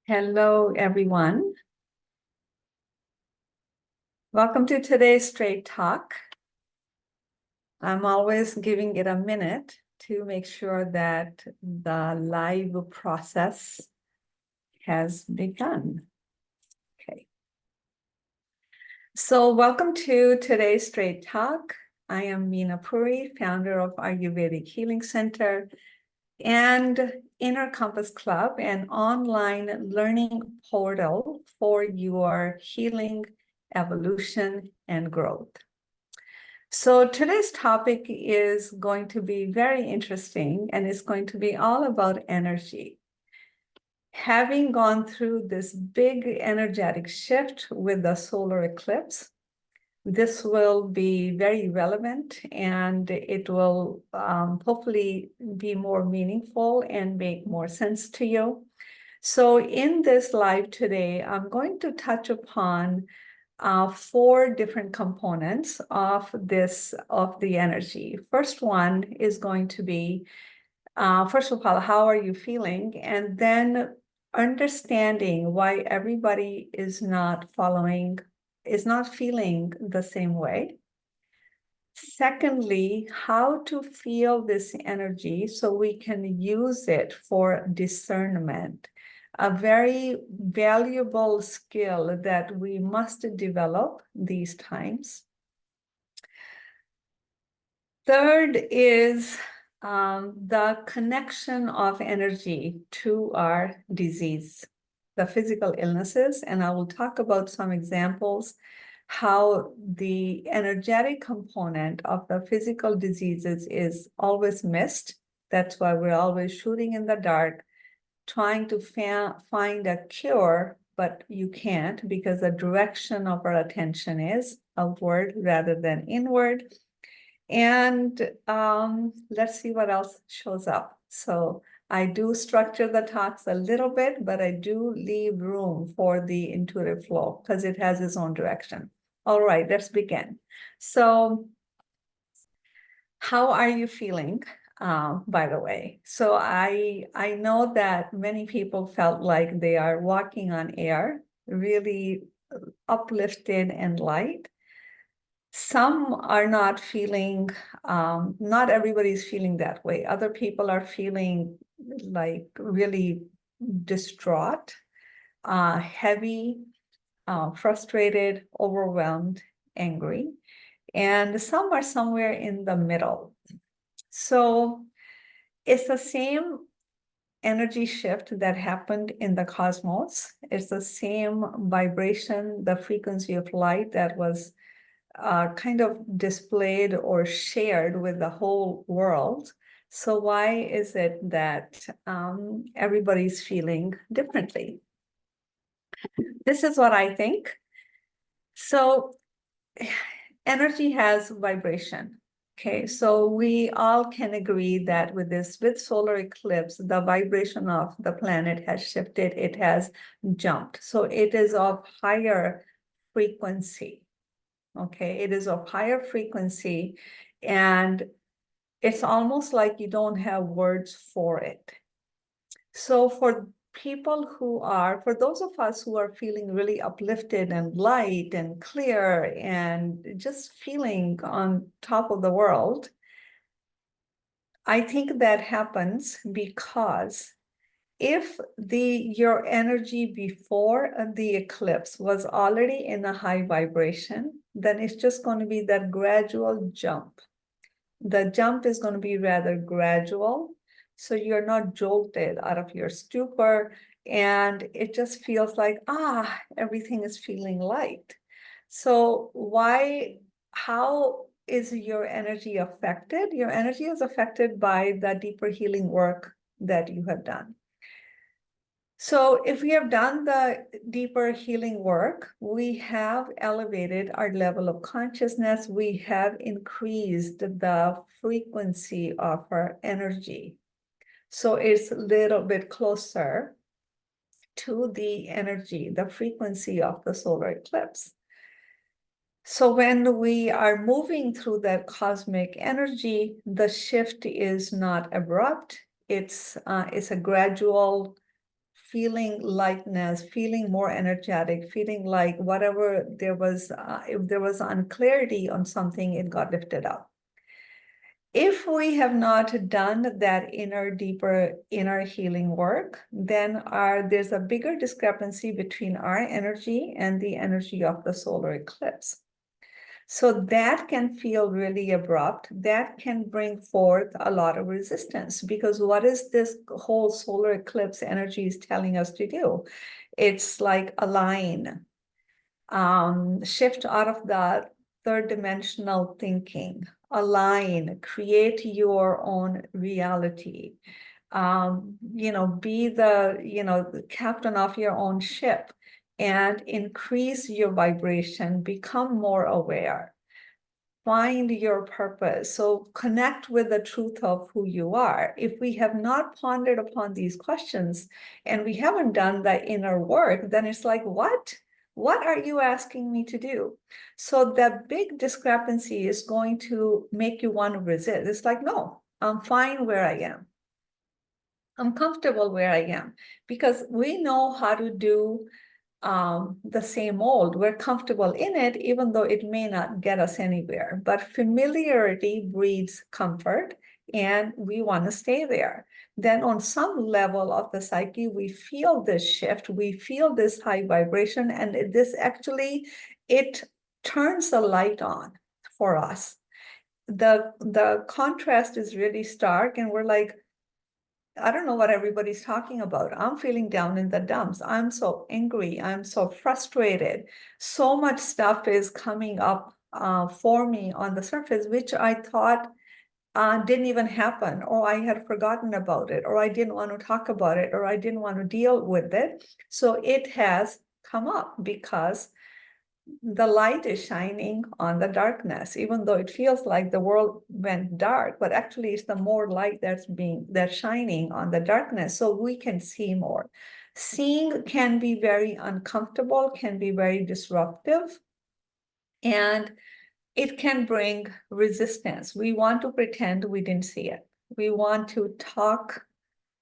Hello, everyone. Welcome to today's Straight Talk. I'm always giving it a minute to make sure that the live process has begun. Okay. So welcome to today's Straight Talk. I am Meena Puri, founder of Ayurvedic Healing Center and Inner Compass Club, an online learning portal for your healing, evolution, and growth. So today's topic is going to be very interesting, and it's going to be all about energy. Having gone through this big energetic shift with the solar eclipse, this will be very relevant, and it will hopefully be more meaningful and make more sense to you. So in this live today, I'm going to touch upon 4 different components of the energy. First one is going to be, first of all, how are you feeling? And then understanding why everybody is not feeling the same way. Secondly, how to feel this energy so we can use it for discernment, a very valuable skill that we must develop these times. Third is the connection of energy to our disease, the physical illnesses, and I will talk about some examples how the energetic component of the physical diseases is always missed. That's why we're always shooting in the dark, trying to find a cure, but you can't because the direction of our attention is outward rather than inward. And let's see what else shows up. So I do structure the talks a little bit, but I do leave room for the intuitive flow because it has its own direction. All right, let's begin. So how are you feeling, by the way? So I know that many people felt like they are walking on air, really uplifted and light. Some are not feeling, not everybody's feeling that way. Other people are feeling like really distraught, heavy, frustrated, overwhelmed, angry, and some are somewhere in the middle. So it's the same energy shift that happened in the cosmos. It's the same vibration, the frequency of light that was kind of displayed or shared with the whole world. So why is it that everybody's feeling differently? This is what I think. So energy has vibration. Okay, so we all can agree that with solar eclipse, the vibration of the planet has shifted, it has jumped. So it is of higher frequency. Okay, it is of higher frequency, and it's almost like you don't have words for it. So for those of us who are feeling really uplifted and light and clear and just feeling on top of the world, I think that happens because if your energy before the eclipse was already in a high vibration, then it's just going to be that gradual jump. The jump is going to be rather gradual, so you're not jolted out of your stupor, and it just feels like, everything is feeling light. So how is your energy affected? Your energy is affected by the deeper healing work that you have done. So if we have done the deeper healing work, we have elevated our level of consciousness. We have increased the frequency of our energy. So it's a little bit closer to the energy, the frequency of the solar eclipse. So when we are moving through that cosmic energy, the shift is not abrupt. It's a gradual feeling lightness, feeling more energetic, feeling like whatever there was, if there was unclarity on something, it got lifted up. If we have not done that deeper inner healing work, then there's a bigger discrepancy between our energy and the energy of the solar eclipse. So that can feel really abrupt. That can bring forth a lot of resistance, because what is this whole solar eclipse energy is telling us to do? It's like align, shift out of the third dimensional thinking, align, create your own reality. Be the captain of your own ship and increase your vibration, become more aware, find your purpose. So connect with the truth of who you are. If we have not pondered upon these questions and we haven't done the inner work, then it's like, what? What are you asking me to do? So that big discrepancy is going to make you want to resist. It's like, no, I'm fine where I am. I'm comfortable where I am, because we know how to do the same old. We're comfortable in it, even though it may not get us anywhere. But familiarity breeds comfort, and we want to stay there. Then on some level of the psyche, we feel this shift, we feel this high vibration, and this actually, it turns the light on for us. The contrast is really stark, and we're like, I don't know what everybody's talking about. I'm feeling down in the dumps. I'm so angry. I'm so frustrated. So much stuff is coming up for me on the surface, which I thought didn't even happen, or I had forgotten about it, or I didn't want to talk about it, or I didn't want to deal with it. So it has come up because the light is shining on the darkness, even though it feels like the world went dark, but actually it's the more light that's shining on the darkness, so we can see more. Seeing can be very uncomfortable, can be very disruptive, and it can bring resistance. We want to pretend we didn't see it. We want to talk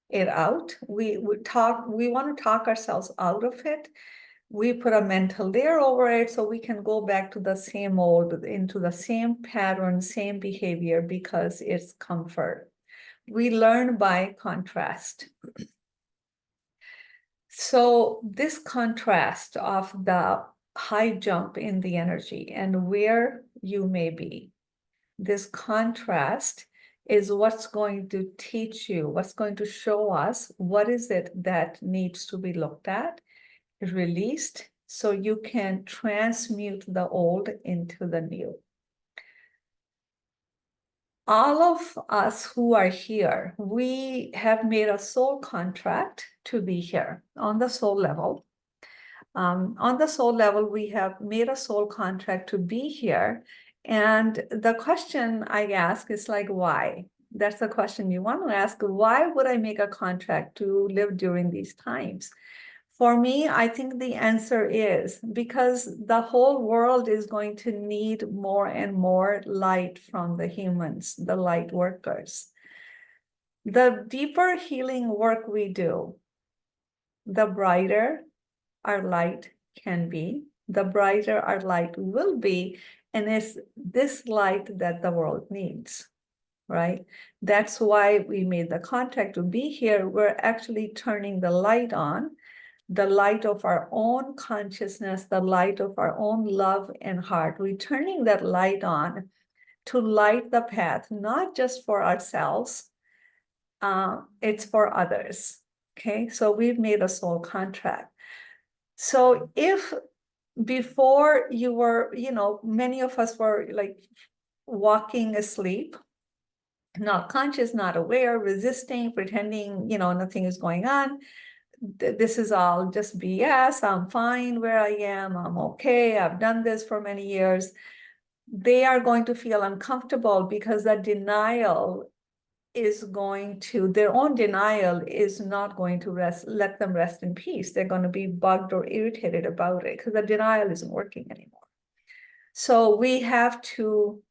it out. We want to talk ourselves out of it. We put a mental layer over it so we can go back to the same old, into the same pattern, same behavior, because it's comfort. We learn by contrast. So this contrast of the high jump in the energy and where you may be, this contrast is what's going to teach you, what's going to show us what is it that needs to be looked at, released, so you can transmute the old into the new. All of us who are here, we have made a soul contract to be here on the soul level. On the soul level, we have made a soul contract to be here. And the question I ask is like, why? That's the question you want to ask. Why would I make a contract to live during these times? For me, I think the answer is because the whole world is going to need more and more light from the humans, the light workers. The deeper healing work we do, the brighter our light can be, the brighter our light will be, and it's this light that the world needs, right? That's why we made the contract to be here. We're actually turning the light on, the light of our own consciousness, the light of our own love and heart. We're turning that light on to light the path, not just for ourselves, it's for others, okay? So we've made a soul contract. So if before you were, many of us were like walking asleep, not conscious, not aware, resisting, pretending, nothing is going on. This is all just BS. I'm fine where I am. I'm okay. I've done this for many years. They are going to feel uncomfortable because that denial is going to, their own denial is not going to let them rest in peace. They're going to be bugged or irritated about it because the denial isn't working anymore. So we have to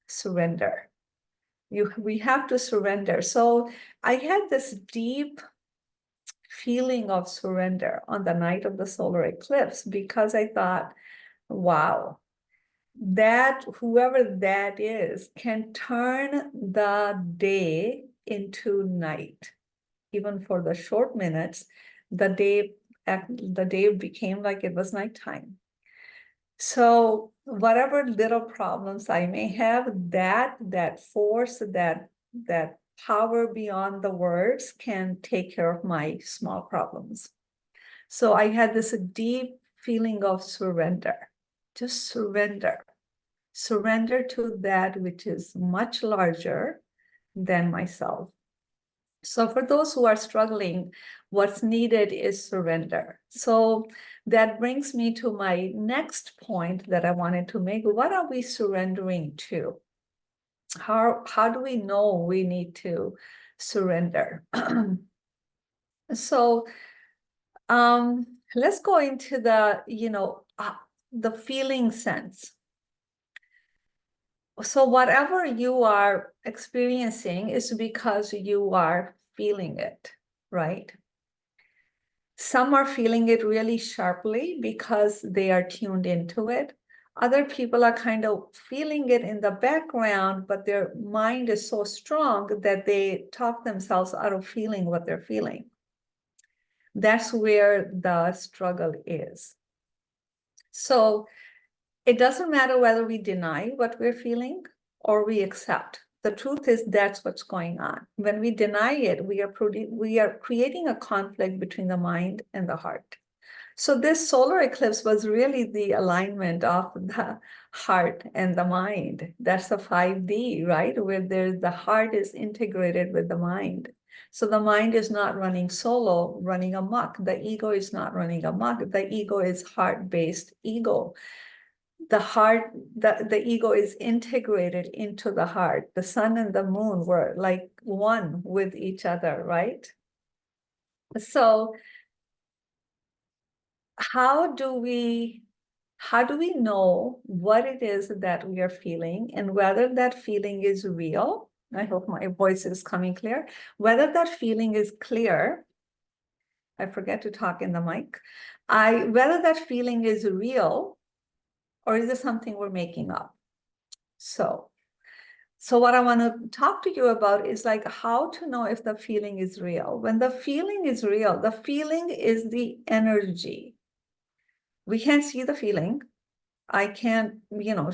surrender. We have to surrender. So I had this deep feeling of surrender on the night of the solar eclipse, because I thought, wow, that whoever that is can turn the day into night. Even for the short minutes, the day became like it was nighttime. So whatever little problems I may have, that force, that power beyond the words can take care of my small problems. So I had this deep feeling of surrender, just surrender to that which is much larger than myself. So for those who are struggling, what's needed is surrender. So that brings me to my next point that I wanted to make. What are we surrendering to? How do we know we need to surrender? So let's go into the feeling sense. So whatever you are experiencing is because you are feeling it, right? Some are feeling it really sharply because they are tuned into it. Other people are kind of feeling it in the background, but their mind is so strong that they talk themselves out of feeling what they're feeling. That's where the struggle is. So it doesn't matter whether we deny what we're feeling or we accept. The truth is that's what's going on. When we deny it, we are creating a conflict between the mind and the heart. So this solar eclipse was really the alignment of the heart and the mind. That's the 5D, right? Where the heart is integrated with the mind. So the mind is not running solo, running amok. The ego is not running amok. The ego is heart-based ego. The heart, the ego is integrated into the heart. The sun and the moon were like one with each other, right? So how do we know what it is that we are feeling and whether that feeling is real? I hope my voice is coming clear. Whether that feeling is clear, I forget to talk in the mic. Whether that feeling is real or is it something we're making up? So what I want to talk to you about is like how to know if the feeling is real. When the feeling is real, the feeling is the energy. We can't see the feeling. I can't,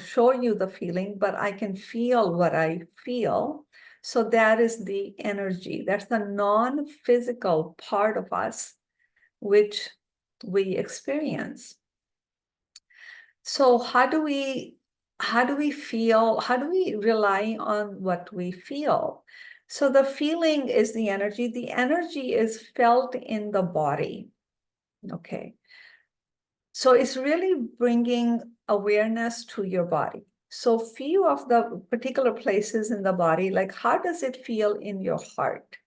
show you the feeling, but I can feel what I feel. So that is the energy. That's the non-physical part of us, which we experience. So how do we feel? How do we rely on what we feel? So the feeling is the energy. The energy is felt in the body. Okay. So it's really bringing awareness to your body. So few of the particular places in the body, like how does it feel in your heart?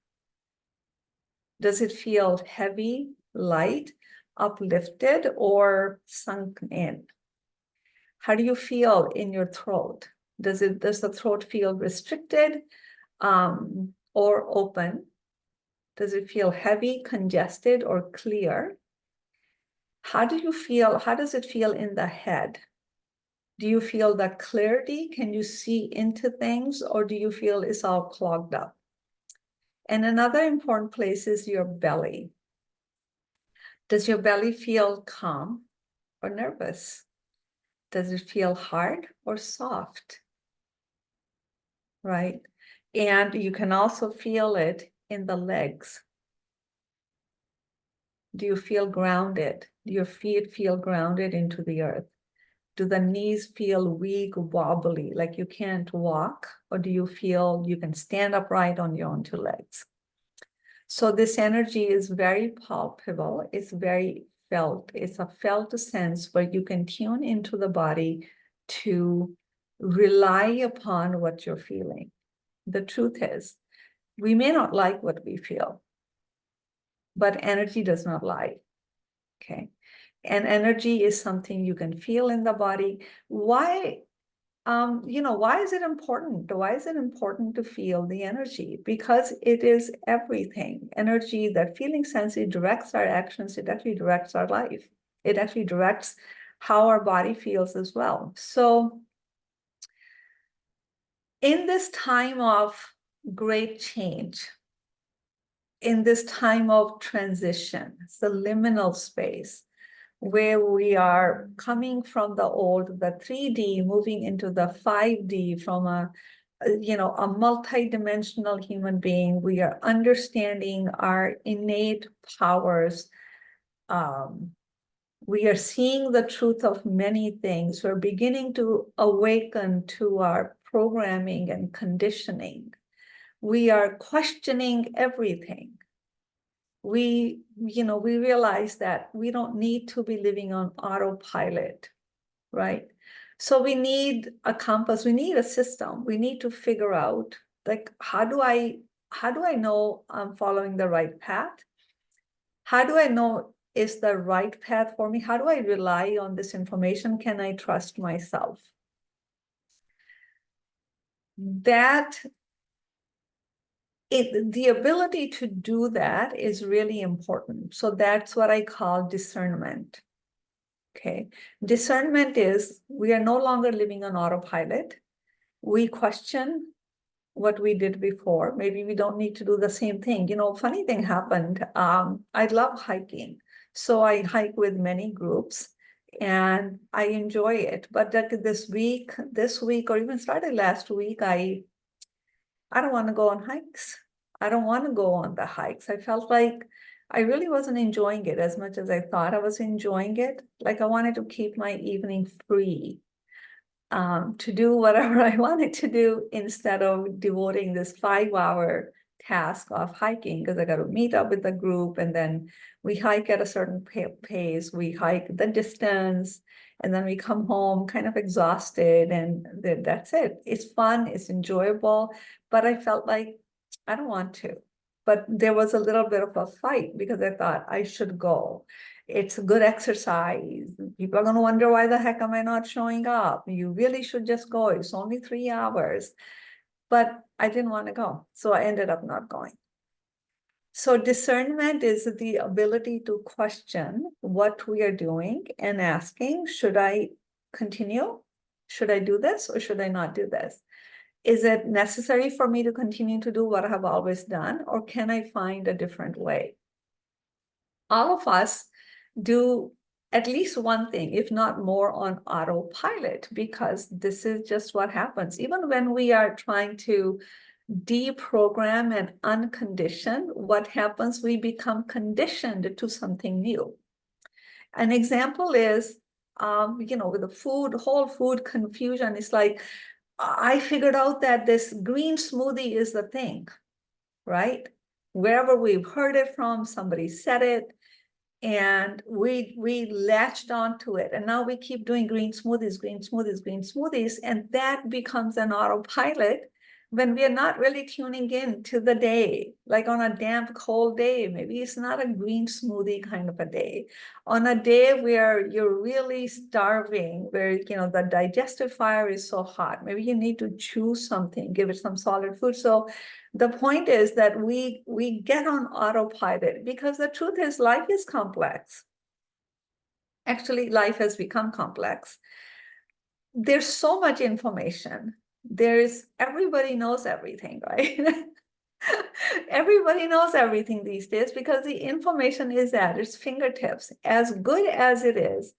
Does it feel heavy, light, uplifted, or sunk in? How do you feel in your throat? Does the throat feel restricted or open? Does it feel heavy, congested, or clear? How do you feel? How does it feel in the head? Do you feel that clarity? Can you see into things, or do you feel it's all clogged up? And another important place is your belly. Does your belly feel calm or nervous? Does it feel hard or soft? Right? And you can also feel it in the legs. Do you feel grounded? Do your feet feel grounded into the earth? Do the knees feel weak, wobbly, like you can't walk? Or do you feel you can stand upright on your own two legs? So this energy is very palpable. It's very felt. It's a felt sense where you can tune into the body to rely upon what you're feeling. The truth is, we may not like what we feel, but energy does not lie. Okay. And energy is something you can feel in the body. Why why is it important? Why is it important to feel the energy? Because it is everything. Energy, that feeling sense, it directs our actions, it actually directs our life. It actually directs how our body feels as well. So in this time of great change, in this time of transition, it's the liminal space where we are coming from the 3D, moving into the 5D from a multi-dimensional human being. We are understanding our innate powers. We are seeing the truth of many things. We're beginning to awaken to our programming and conditioning. We are questioning everything. We realize that we don't need to be living on autopilot, right? So we need a compass, we need a system. We need to figure out, like, how do I know I'm following the right path? How do I know is the right path for me? How do I rely on this information? Can I trust myself? The ability to do that is really important. So that's what I call discernment. Okay. Discernment is we are no longer living on autopilot. We question what we did before. Maybe we don't need to do the same thing. Funny thing happened. I love hiking. So I hike with many groups and I enjoy it. But this week, or even started last week, I don't want to go on hikes. I don't want to go on the hikes. I felt like I really wasn't enjoying it as much as I thought I was enjoying it. Like I wanted to keep my evening free to do whatever I wanted to do instead of devoting this 5-hour task of hiking, because I got to meet up with the group and then we hike at a certain pace. We hike the distance and then we come home kind of exhausted and that's it. It's fun, it's enjoyable, but I felt like I don't want to. But there was a little bit of a fight because I thought I should go. It's a good exercise. People are going to wonder, why the heck am I not showing up? You really should just go. It's only 3 hours. But I didn't want to go. So I ended up not going. So discernment is the ability to question what we are doing and asking, should I continue? Should I do this or should I not do this? Is it necessary for me to continue to do what I have always done, or can I find a different way? All of us do at least one thing, if not more, on autopilot, because this is just what happens. Even when we are trying to deprogram and uncondition, what happens? We become conditioned to something new. An example is, with the whole food confusion, it's like, I figured out that this green smoothie is the thing, right? Wherever we've heard it from, somebody said it, and we latched onto it. And now we keep doing green smoothies, and that becomes an autopilot when we are not really tuning in to the day. Like on a damp, cold day, maybe it's not a green smoothie kind of a day. On a day where you're really starving, where the digestive fire is so hot, maybe you need to choose something, give it some solid food. So the point is that we get on autopilot because the truth is life is complex. Actually, life has become complex. There's so much information. Everybody knows everything, right? Everybody knows everything these days because the information is at its fingertips. As good as it is,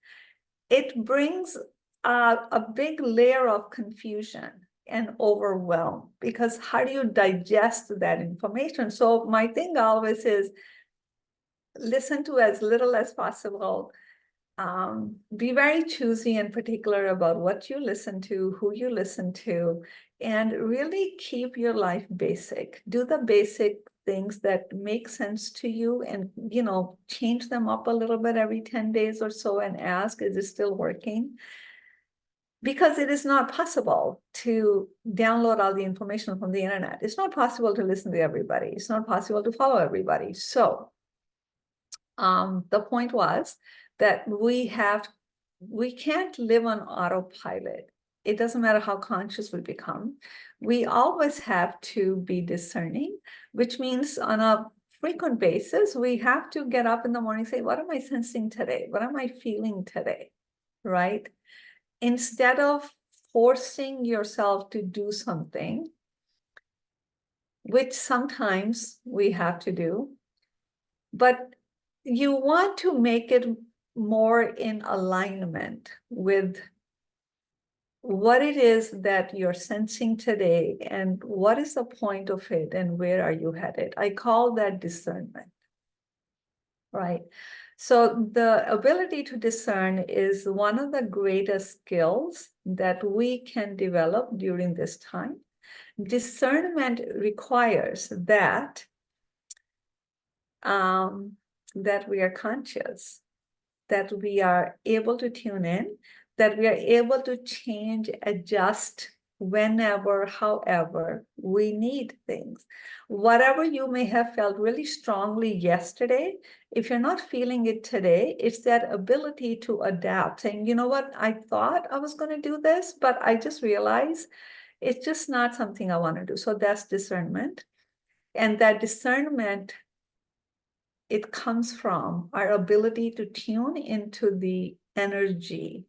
it brings a big layer of confusion and overwhelm, because how do you digest that information? So my thing always is listen to as little as possible. Be very choosy and particular about what you listen to, who you listen to, and really keep your life basic. Do the basic things that make sense to you and, change them up a little bit every 10 days or so and ask, is it still working? Because it is not possible to download all the information from the internet. It's not possible to listen to everybody. It's not possible to follow everybody. So the point was that we can't live on autopilot. it doesn't matter how conscious we become, we always have to be discerning, which means on a frequent basis, we have to get up in the morning and say, what am I sensing today? What am I feeling today? Right? Instead of forcing yourself to do something, which sometimes we have to do, but you want to make it more in alignment with what it is that you're sensing today and what is the point of it and where are you headed. I call that discernment, right? So the ability to discern is one of the greatest skills that we can develop during this time. Discernment requires that that we are conscious, that we are able to tune in, that we are able to change, adjust whenever, however we need things. Whatever you may have felt really strongly yesterday, if you're not feeling it today, it's that ability to adapt, saying, you know what, I thought I was going to do this, but I just realized it's just not something I want to do. So that's discernment. And that discernment, it comes from our ability to tune into the energy,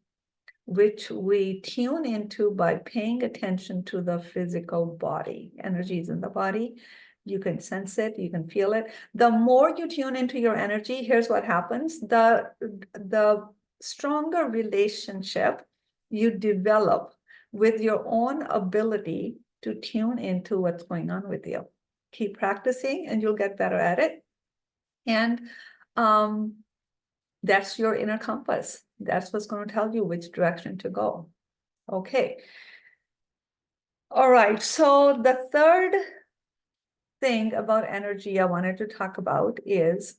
which we tune into by paying attention to the physical body. Energy is in the body. You can sense it, you can feel it. The more you tune into your energy, here's what happens. The stronger relationship you develop with your own ability to tune into what's going on with you. Keep practicing and you'll get better at it. And that's your inner compass. That's what's going to tell you which direction to go. Okay. All right. So the third thing about energy I wanted to talk about is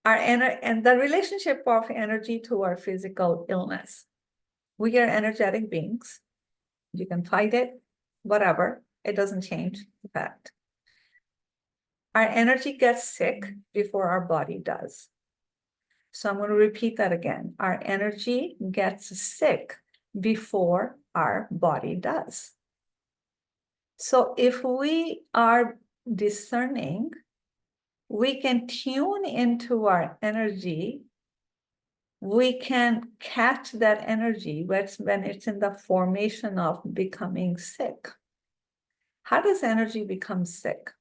and the relationship of energy to our physical illness. We are energetic beings. You can fight it, whatever. It doesn't change the fact. Our energy gets sick before our body does. So I'm going to repeat that again. Our energy gets sick before our body does. So if we are discerning, we can tune into our energy. We can catch that energy when it's in the formation of becoming sick. How does energy become sick?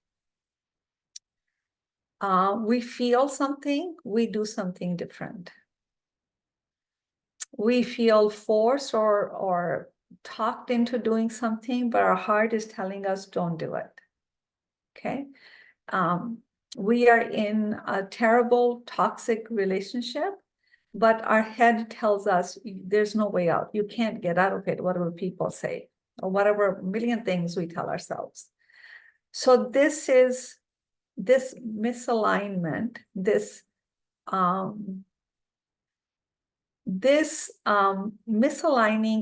We feel something, we do something different. We feel forced or talked into doing something, but our heart is telling us don't do it. Okay. We are in a terrible, toxic relationship, but our head tells us there's no way out. You can't get out of it, whatever people say, or whatever million things we tell ourselves. So this is this misalignment, this misaligning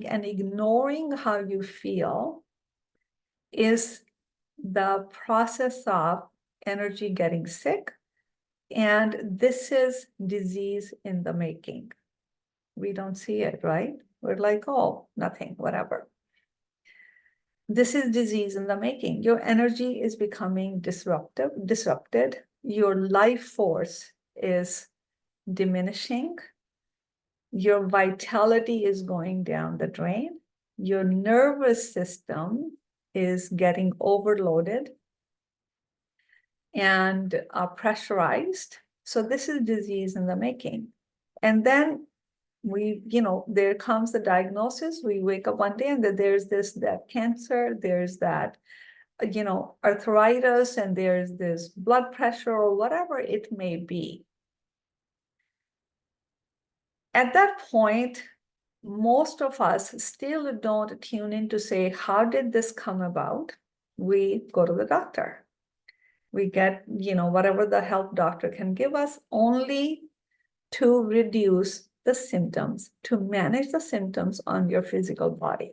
and ignoring how you feel is the process of energy getting sick. And this is disease in the making. We don't see it, right? We're like, oh, nothing, whatever. This is disease in the making. Your energy is becoming disrupted. Your life force is diminishing. Your vitality is going down the drain. Your nervous system is getting overloaded and pressurized. So this is disease in the making. And then there comes the diagnosis. We wake up one day and there's that cancer, there's that, arthritis, and there's this blood pressure or whatever it may be. At that point, most of us still don't tune in to say, how did this come about? We go to the doctor. We get, whatever the health doctor can give us, only to reduce the symptoms, to manage the symptoms on your physical body.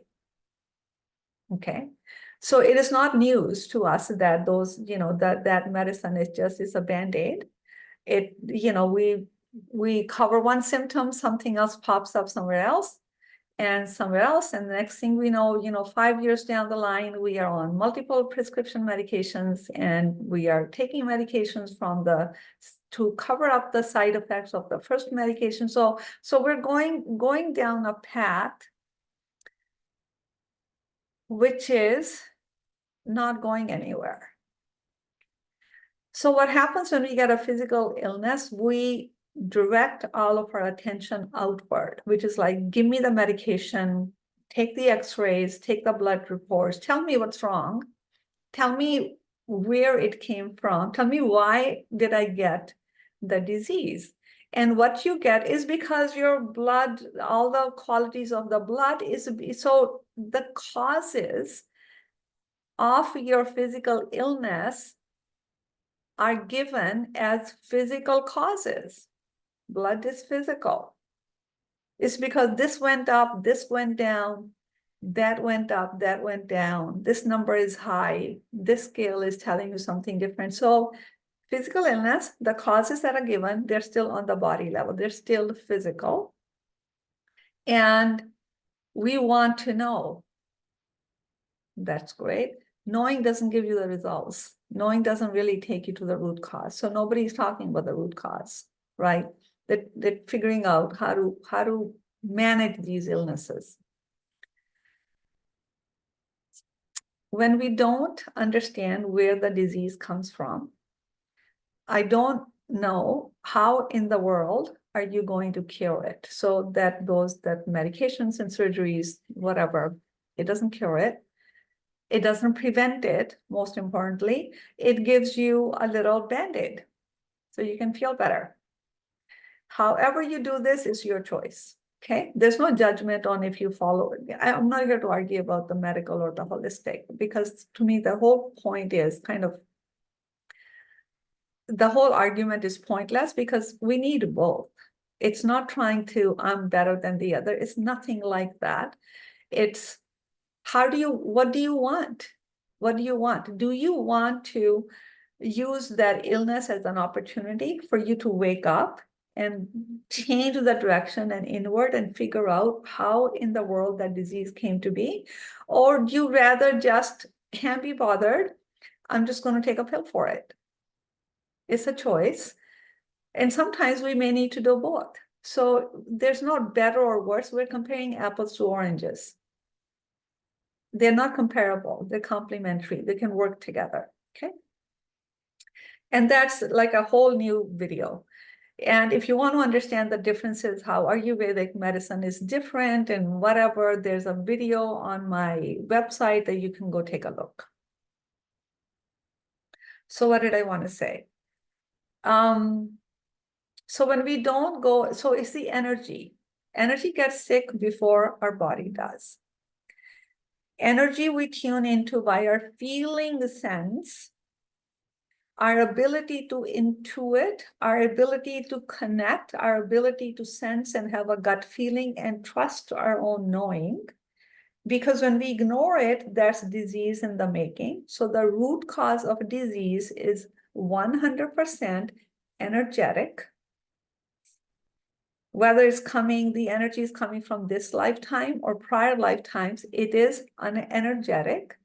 Okay. So it is not news to us that those, that medicine is a Band-Aid. We we cover one symptom, something else pops up somewhere else, and somewhere else. And the next thing we know, 5 years down the line, we are on multiple prescription medications, and we are taking medications to cover up the side effects of the first medication. So we're going down a path which is not going anywhere. So what happens when we get a physical illness, we direct all of our attention outward, which is like, give me the medication, take the x-rays, take the blood reports, tell me what's wrong, tell me where it came from, tell me why did I get the disease. And what you get is because your blood, all the qualities of the blood is, so the causes of your physical illness are given as physical causes. Blood is physical. It's because this went up, this went down, that went up, that went down. This number is high. This scale is telling you something different. So physical illness, the causes that are given, they're still on the body level. They're still physical. And we want to know. That's great. Knowing doesn't give you the results. Knowing doesn't really take you to the root cause. So nobody's talking about the root cause, right? They're figuring out how to manage these illnesses. When we don't understand where the disease comes from, I don't know how in the world are you going to cure it. So that medications and surgeries, whatever, it doesn't cure it. It doesn't prevent it, most importantly. It gives you a little Band-Aid so you can feel better. However you do this is your choice, okay? There's no judgment on if you follow it. I'm not here to argue about the medical or the holistic, because to me, the whole point is the whole argument is pointless because we need both. It's not trying to, I'm better than the other. It's nothing like that. It's, what do you want? What do you want? Do you want to use that illness as an opportunity for you to wake up and change the direction and inward and figure out how in the world that disease came to be? Or do you rather just can't be bothered? I'm just going to take a pill for it. It's a choice. And sometimes we may need to do both. So there's not better or worse. We're comparing apples to oranges. They're not comparable. They're complementary. They can work together, okay? And that's like a whole new video. And if you want to understand the differences, how Ayurvedic medicine is different and whatever, there's a video on my website that you can go take a look. So what did I want to say? So when we don't go, so it's the energy. Energy gets sick before our body does. Energy we tune into by our feeling sense, our ability to intuit, our ability to connect, our ability to sense and have a gut feeling and trust our own knowing. Because when we ignore it, that's disease in the making. So the root cause of disease is 100% energetic. Whether the energy is coming from this lifetime or prior lifetimes, it is energetic.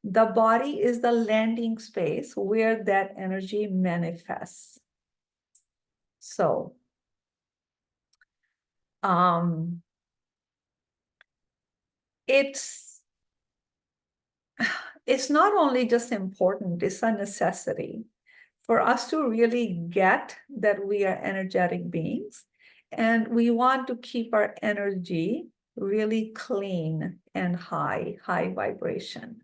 The body is the landing space where that energy manifests. So, it's not only just important, it's a necessity for us to really get that we are energetic beings. And we want to keep our energy really clean and high vibration.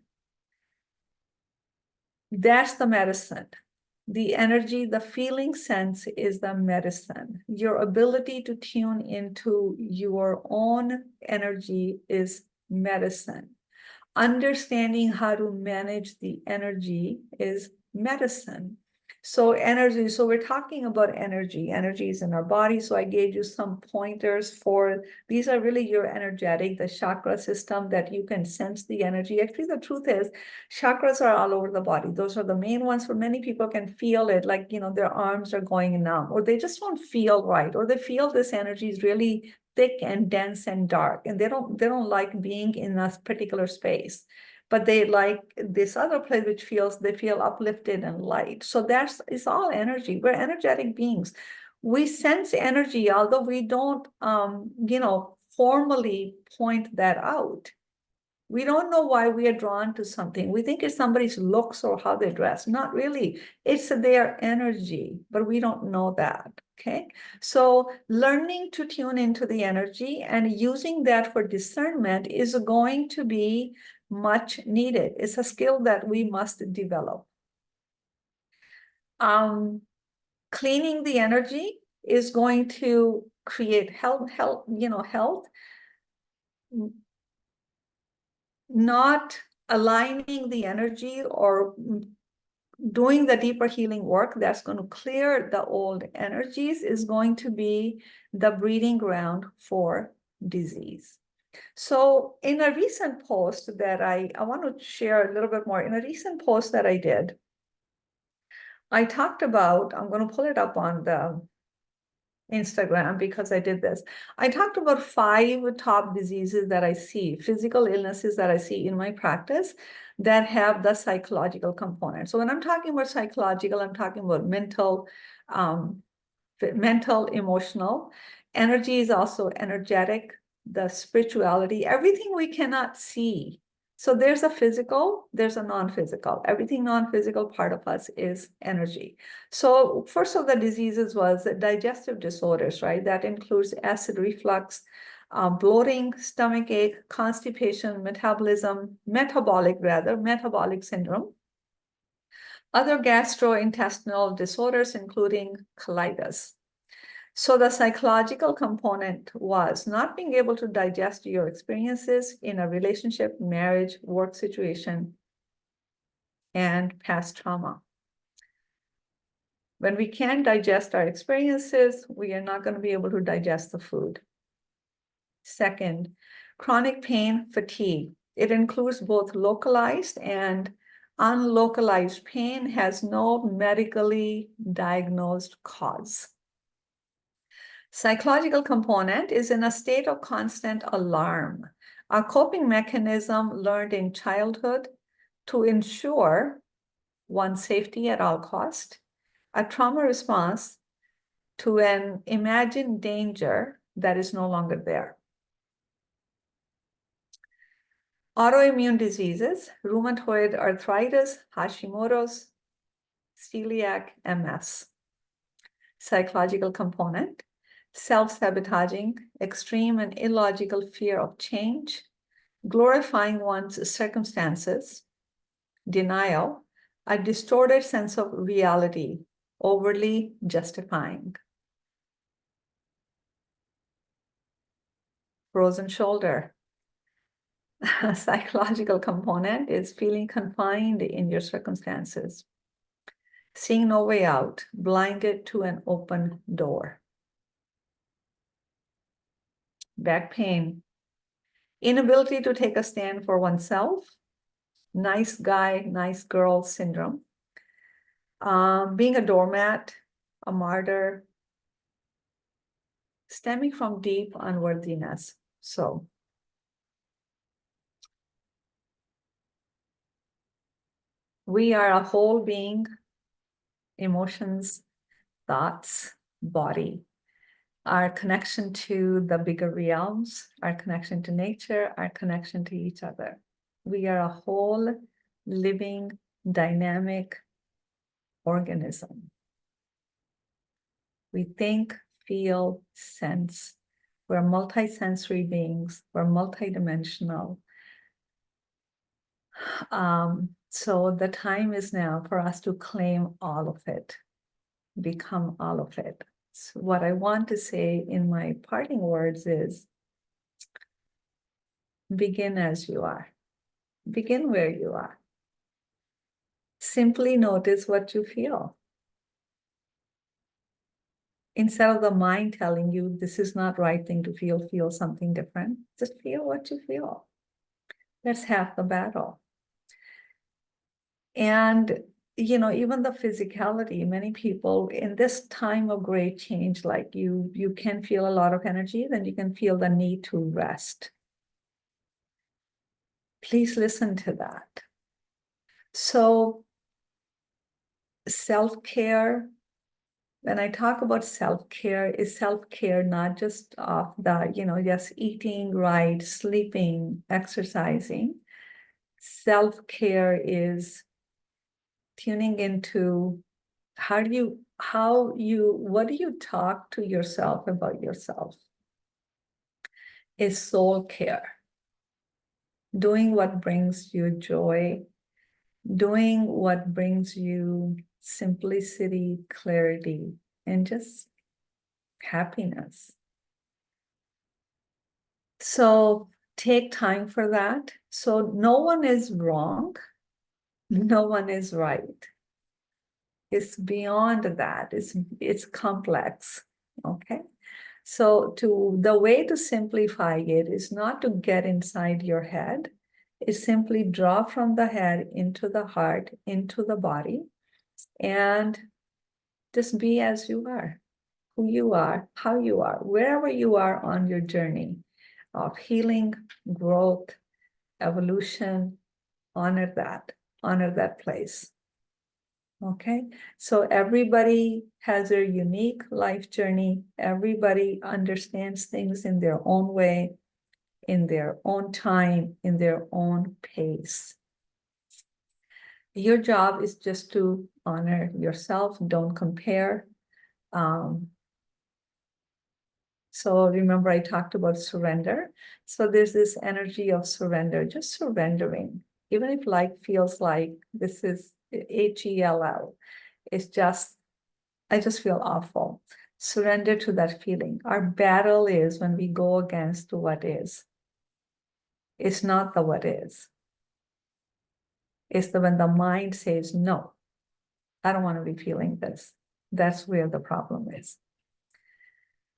That's the medicine. The energy, the feeling sense is the medicine. Your ability to tune into your own energy is medicine. Understanding how to manage the energy is medicine. So energy, so we're talking about energy. Energy is in our body. So I gave you some pointers for, these are really your energetic, the chakra system that you can sense the energy. Actually, the truth is chakras are all over the body. Those are the main ones. For many people can feel it, like, their arms are going numb, or they just don't feel right, or they feel this energy is really thick and dense and dark, and they don't like being in a particular space, but they like this other place which they feel uplifted and light. So it's all energy. We're energetic beings. We sense energy, although we don't formally point that out. We don't know why we are drawn to something. We think it's somebody's looks or how they dress. Not really. It's their energy, but we don't know that. Okay. So learning to tune into the energy and using that for discernment is going to be much needed. It's a skill that we must develop. Cleaning the energy is going to create health, not aligning the energy or doing the deeper healing work that's going to clear the old energies is going to be the breeding ground for disease. So in a recent post that I want to share a little bit more, in a recent post that I did, I talked about, I'm going to pull it up on the Instagram because I did this. I talked about 5 top diseases that I see, physical illnesses that I see in my practice that have the psychological component. So when I'm talking about psychological, I'm talking about mental, emotional. Energy is also energetic, the spirituality, everything we cannot see. So there's a physical, there's a non-physical. Everything non-physical part of us is energy. So first of the diseases was digestive disorders, right? That includes acid reflux, bloating, stomach ache, constipation, metabolic syndrome. Other gastrointestinal disorders, including colitis. So the psychological component was not being able to digest your experiences in a relationship, marriage, work situation, and past trauma. When we can't digest our experiences, we are not going to be able to digest the food. Second, chronic pain, fatigue. It includes both localized and unlocalized pain, has no medically diagnosed cause. Psychological component is in a state of constant alarm, a coping mechanism learned in childhood to ensure one's safety at all cost, a trauma response to an imagined danger that is no longer there. Autoimmune diseases, rheumatoid arthritis, Hashimoto's, celiac, MS. Psychological component, self-sabotaging, extreme and illogical fear of change, glorifying one's circumstances, denial, a distorted sense of reality, overly justifying. Frozen shoulder. A psychological component is feeling confined in your circumstances, seeing no way out, blinded to an open door. Back pain, inability to take a stand for oneself, nice guy, nice girl syndrome, being a doormat, a martyr, stemming from deep unworthiness. So we are a whole being, emotions, thoughts, body, our connection to the bigger realms, our connection to nature, our connection to each other. We are a whole living, dynamic organism. We think, feel, sense. We're multisensory beings. We're multidimensional. So the time is now for us to claim all of it, become all of it. So what I want to say in my parting words is, begin as you are. Begin where you are. Simply notice what you feel. Instead of the mind telling you this is not right thing to feel something different. Just feel what you feel. That's half the battle. And even the physicality, many people in this time of great change, like you can feel a lot of energy, then you can feel the need to rest. Please listen to that. So self-care, when I talk about self-care, is self-care not just of the, just eating right, sleeping, exercising. Self-care is tuning into what do you talk to yourself about yourself? Is soul care. Doing what brings you joy, doing what brings you simplicity, clarity, and just happiness. So take time for that. So no one is wrong, no one is right. It's beyond that. It's complex. Okay. So the way to simplify it is not to get inside your head. It's simply draw from the head into the heart, into the body, and just be as you are, who you are, how you are, wherever you are on your journey of healing, growth, evolution. Honor that place. Okay, so everybody has their unique life journey. Everybody understands things in their own way, in their own time, in their own pace. Your job is just to honor yourself, don't compare. So remember, I talked about surrender. So there's this energy of surrender, just surrendering. Even if life feels like this is HELL, it's just, I just feel awful. Surrender to that feeling. Our battle is when we go against what is. It's not the what is. It's when the mind says, no, I don't want to be feeling this. That's where the problem is.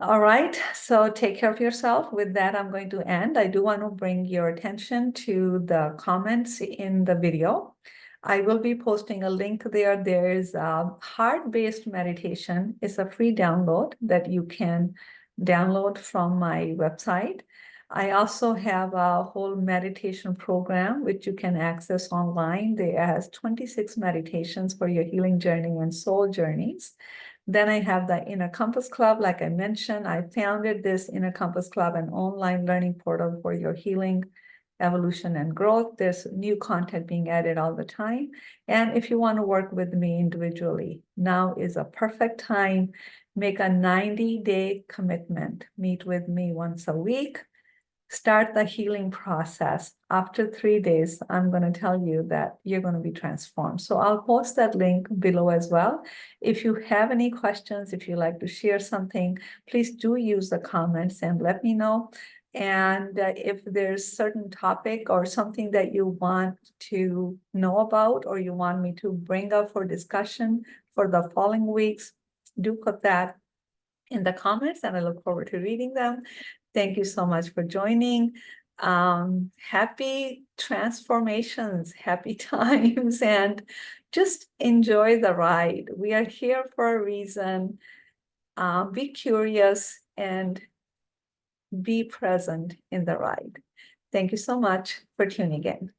All right, so take care of yourself. With that, I'm going to end. I do want to bring your attention to the comments in the video. I will be posting a link there. There's a heart-based meditation. It's a free download that you can download from my website. I also have a whole meditation program, which you can access online. There has 26 meditations for your healing journey and soul journeys. Then I have the Inner Compass Club. Like I mentioned, I founded this Inner Compass Club, an online learning portal for your healing, evolution, and growth. There's new content being added all the time. And if you want to work with me individually, now is a perfect time. Make a 90-day commitment. Meet with me once a week. Start the healing process. After 3 days, I'm going to tell you that you're going to be transformed. So I'll post that link below as well. If you have any questions, if you like to share something, please do use the comments and let me know. And if there's certain topic or something that you want to know about or you want me to bring up for discussion for the following weeks, do put that in the comments and I look forward to reading them. Thank you so much for joining. Happy transformations, happy times, and just enjoy the ride. We are here for a reason. Be curious and be present in the ride. Thank you so much for tuning in.